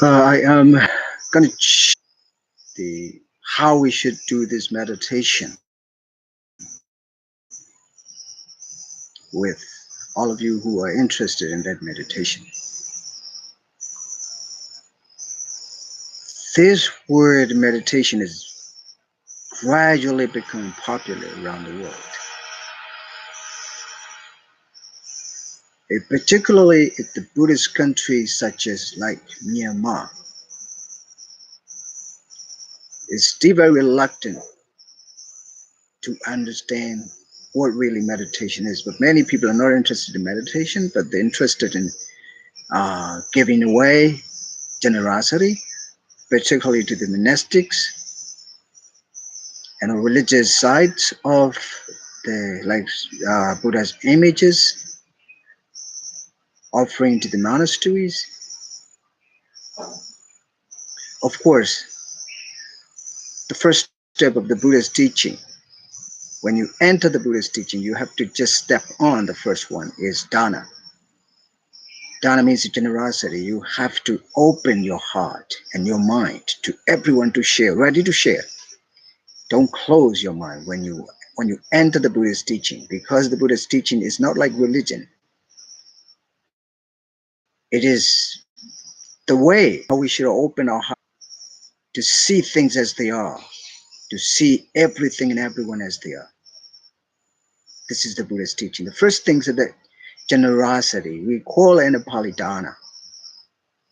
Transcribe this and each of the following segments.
I am going to the how we should do this meditation with all of you who are interested in that meditation. This word meditation is gradually becoming popular around the world. Particularly in the Buddhist countries such as like Myanmar, is still very reluctant to understand what really meditation is. But many people are not interested in meditation, but they're interested in giving away, generosity, particularly to the monastics and religious sides of the Buddha's images, offering to the monasteries. Of course, the first step of the Buddha's teaching, when you enter the Buddha's teaching, you have to just step on. The first one is dana. Dana means generosity. You have to open your heart and your mind to everyone to share, ready to share. Don't close your mind when you enter the Buddhist teaching, because the Buddhist teaching is not like religion. It is the way how we should open our heart to see things as they are, to see everything and everyone as they are. This is the Buddhist teaching. The first things are that generosity. We call it in the Pali dana.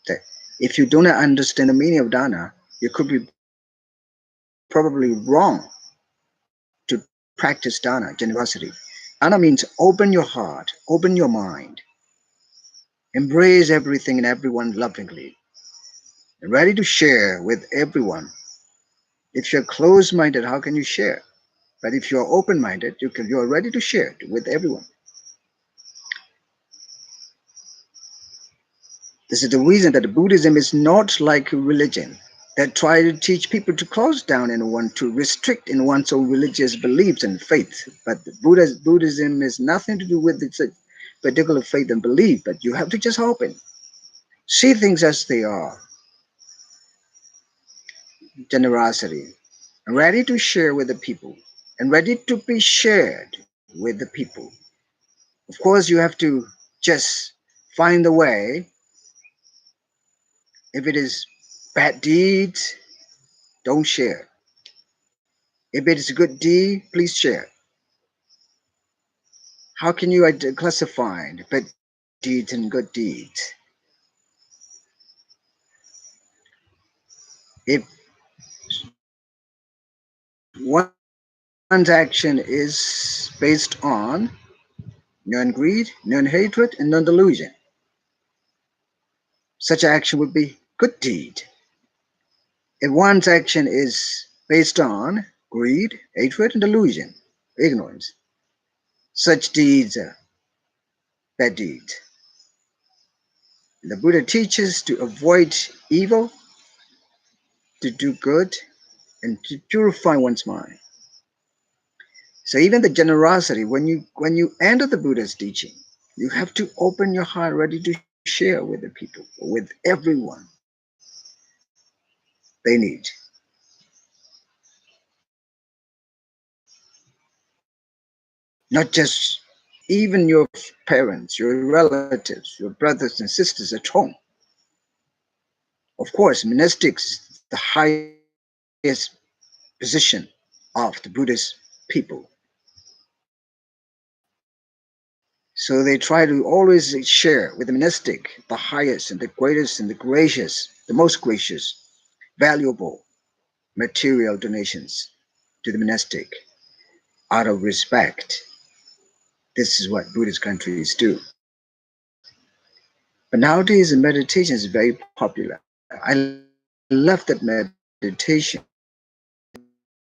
That if you do not understand the meaning of dana, you could be probably wrong to practice dana, generosity. Dana means open your heart, open your mind, embrace everything and everyone lovingly, and ready to share with everyone. If you're closed-minded, how can you share? But if you're open-minded, you're ready to share with everyone. This is the reason that Buddhism is not like religion that try to teach people to close down and want to restrict in one's own religious beliefs and faith. But Buddhism has nothing to do with its particular faith and belief, but you have to just open. See things as they are. Generosity. Ready to share with the people and ready to be shared with the people. Of course, you have to just find the way. If it is bad deeds, don't share. If it is a good deed, please share. How can you classify bad deeds and good deeds? If one's action is based on non-greed, non-hatred, and non-delusion, such action would be good deed. If one's action is based on greed, hatred, and delusion, ignorance, such deeds are bad deeds. The Buddha teaches to avoid evil, to do good, and to purify one's mind. So even the generosity, when you enter the Buddha's teaching, you have to open your heart, ready to share with the people, with everyone they need. Not just even your parents, your relatives, your brothers and sisters at home. Of course, monastics is the highest position of the Buddhist people. So they try to always share with the monastic the highest and the greatest and the gracious, the most gracious, valuable material donations to the monastic out of respect. This is what Buddhist countries do. But nowadays, the meditation is very popular. I love that meditation.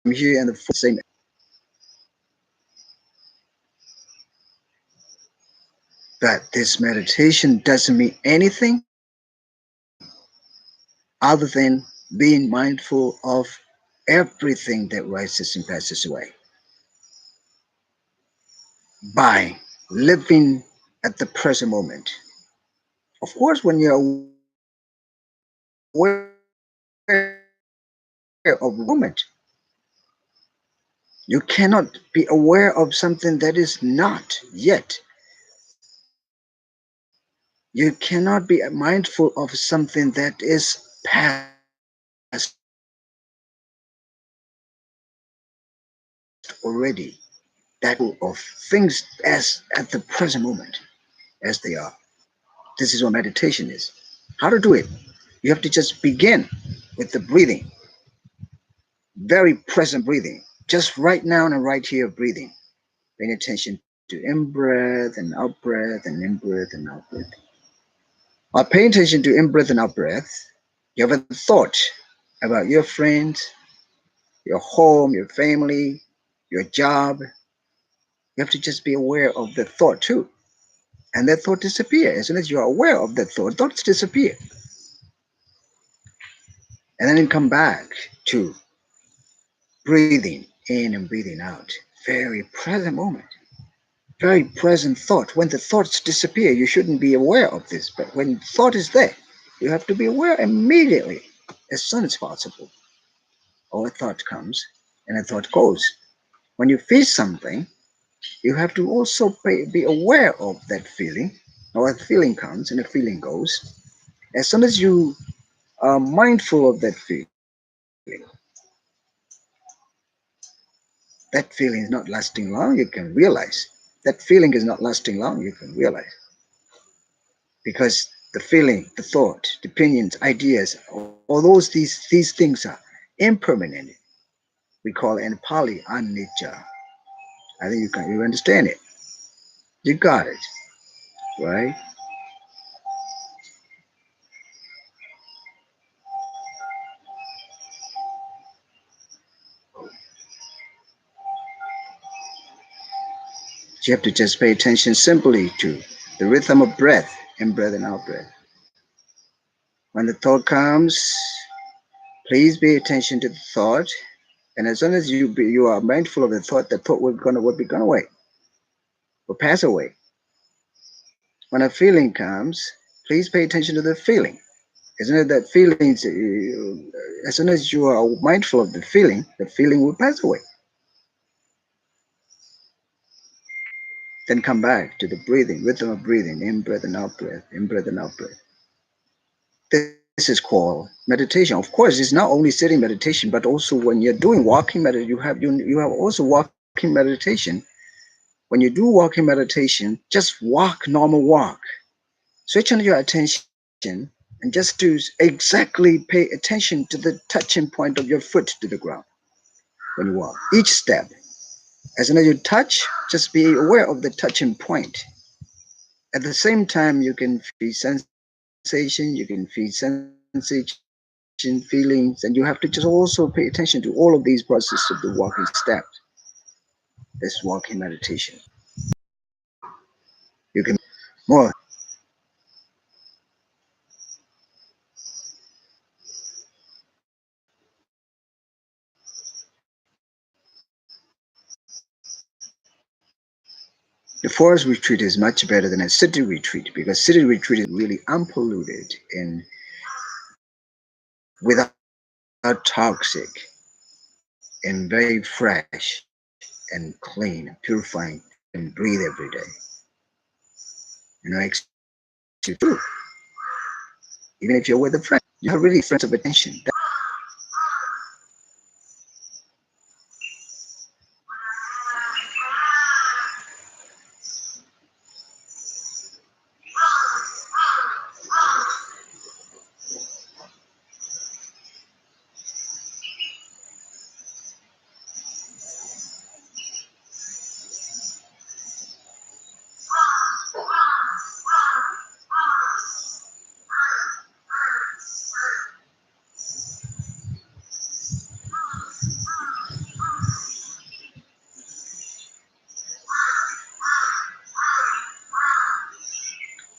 I'm here in the fourth same. But this meditation doesn't mean anything other than being mindful of everything that rises and passes away by living at the present moment. Of course, when you're awake, you have to of moment. You cannot be aware of something that is not yet. You cannot be mindful of something that is past already. That of things as at the present moment as they are. This is what meditation is. How to do it? You have to just begin with the breathing, very present breathing, just right now and right here breathing, paying attention to in breath and out breath and in breath and out breath. While paying attention to in breath and out breath, you have a thought about your friends, your home, your family, your job. You have to just be aware of the thought too. And that thought disappears. As soon as you are aware of that thought, thoughts disappear. And then you come back to breathing in and breathing out. Very present moment. Very present thought. When the thoughts disappear, you shouldn't be aware of this. But when thought is there, you have to be aware immediately, as soon as possible. Or a thought comes and a thought goes. When you feel something, you have to also be aware of that feeling. Or a feeling comes and a feeling goes. As soon as you are mindful of that feeling, that feeling is not lasting long, you can realize. That feeling is not lasting long, you can realize. Because the feeling, the thought, the opinions, ideas, all these things are impermanent. We call it in Pali anicca. I think you understand it. You got it, right? You have to just pay attention simply to the rhythm of breath, in breath and out breath. When the thought comes, please pay attention to the thought. And as soon as you are mindful of the thought will be gone away, will pass away. When a feeling comes, please pay attention to the feeling. Isn't it that feelings? As soon as you are mindful of the feeling will pass away. Then come back to the breathing, rhythm of breathing, in breath and out breath, in breath and out breath. This is called meditation. Of course, it's not only sitting meditation, but also when you're doing walking meditation, you have also walking meditation. When you do walking meditation, just walk normal walk. Switch on your attention and just to exactly pay attention to the touching point of your foot to the ground when you walk. Each step. As soon as you touch, just be aware of the touching point. At the same time, you can feel sensation, you can feel sensation, feelings, and you have to just also pay attention to all of these processes of the walking steps. This walking meditation. You can more. The forest retreat is much better than a city retreat because city retreat is really unpolluted and without toxic and very fresh and clean, purifying. You can breathe every day. Actually true. Even if you're with a friend, you have really friends of attention.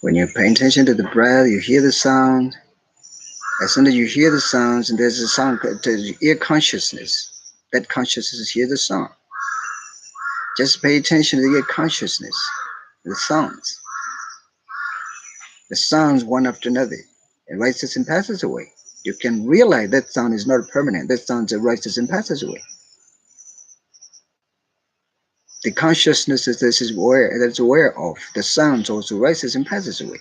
When you pay attention to the breath, you hear the sound. As soon as you hear the sounds, and there's a sound, there's ear consciousness. That consciousness hear the sound. Just pay attention to the ear consciousness, the sounds one after another. It rises and passes away. You can realize that sound is not permanent. That sound arises and passes away. The consciousness that's aware of the sounds also rises and passes away.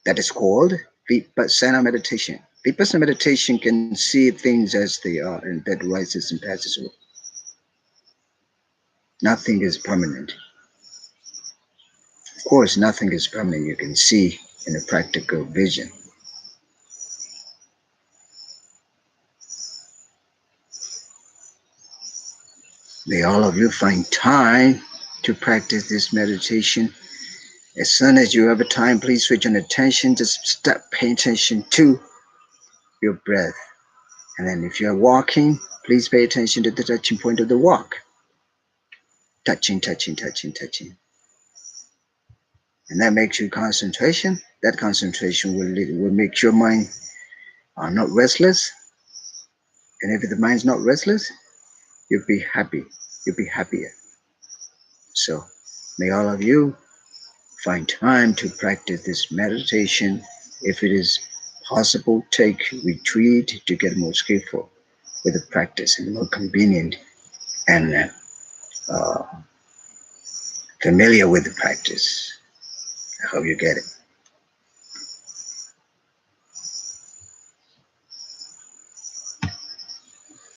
That is called vipassana meditation. Vipassana meditation can see things as they are, and that rises and passes away. Nothing is permanent. Of course, nothing is permanent. You can see in a practical vision. May all of you find time to practice this meditation. As soon as you have a time, please switch on attention. Just start paying attention to your breath. And then if you're walking, please pay attention to the touching point of the walk. Touching, touching, touching, touching. And that makes you concentration. That concentration will make your mind not restless. And if the mind's not restless, you'll be happy. You'll be happier. So may all of you find time to practice this meditation. If it is possible, take retreat to get more skillful with the practice and more convenient and familiar with the practice. I hope you get it.